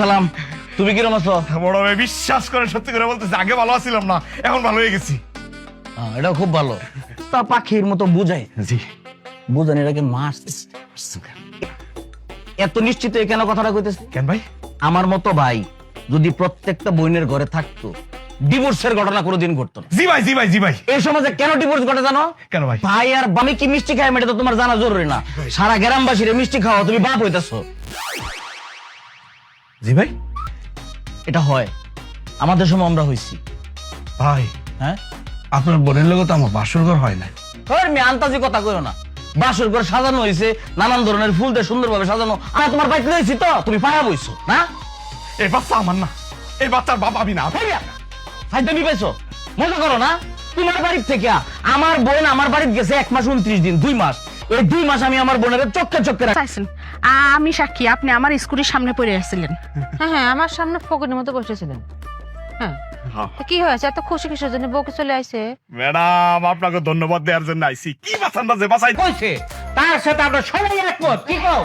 সালাম, তুমি কিরম আছো? বড় ভাই বিশ্বাস করে সত্যি করে বলতেছি, আগে ভালো আছিলাম না, এখন ভালো হয়ে গেছি। এটা খুব ভালো। তা পাখির মতো বুঝাই জি বুঝান, এটাকে মাস এত নিশ্চিত হয়ে কেন কথাটা কইতেছে? কেন ভাই? আমার মতো ভাই যদি প্রত্যেকটা বোনের ঘরে থাকতো, ডিভোর্সের ঘটনা কোনোদিন ঘটতো না। জি ভাই জি ভাই জি ভাই। এই সমাজে কেন ডিভোর্স ঘটে জানো? কেন ভাই? ভাই আর বামি কি মিষ্টি খায় এটা তো তোমার জানা জরুরি না। সারা গ্রামবাসীর মিষ্টি খাওয়া, তুমি বাপ হইতেছো। জি ভাই। এটা হয়, আমাদের সময় আমরা হইছি। ভাই হ্যাঁ, আপনার বোনের লোক তো আমার বাসর ঘর হয় না। মেয়ে আন্তাজি কথা কইও না। বাসর ঘর সাজানো হয়েছে নানান ধরনের ফুল দিয়ে সুন্দরভাবে সাজানো। আর তোমার বাইক লইছি তো তুমি পায়া বইছো না? এই বাচ্চা আমার না, এই বাচ্চার বাপ আমি না। ফাইদামি পাইছো, মজা করো না। তোমার বাড়ির থেকে আমার বোন আমার বাড়িতে গেছে 1 মাস 29 দিন, 2 মাস। এই 2 মাস আমি আমার বোনের চোখে চোখে চাইছেন। আমি সাক্ষী, আপনি আমার স্কুটির সামনে পড়ে আসছিলেন। হ্যাঁ হ্যাঁ, আমার সামনে ফকিরের মতো বসেছিলেন। হ্যাঁ, তো কি হয়েছে? এত খুশি কিসের জন্য? বউকে চলে আইছে। ম্যাডাম আপনাকে ধন্যবাদ দেওয়ার জন্য আইছি। কি বাচ্চাটা যে বাঁচাই কইছে তার সাথে আমরা সবাই একমত। কি কও?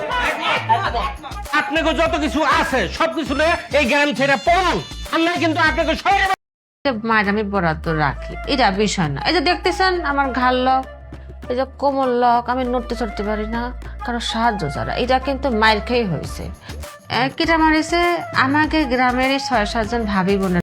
আপনাকে যত কিছু আছে সবকিছু নিয়ে এই জ্ঞান ছেড়ে পড়ুন। আমরা কিন্তু আপনাকে সবাই মায়ের আমি বরাদ্দ রাখি, এটা বিষয় না। এই যে দেখতেছেন আমার ঘাড় লক, এই যে কোমল লক, আমি নড়তে চড়তে পারি না কারো সাহায্য ছাড়া। এটা কিন্তু মায়ের খেয়ে হয়েছে। কিটা মারিছে আমাকে গ্রামের 6-7 জন ভাবি বোনের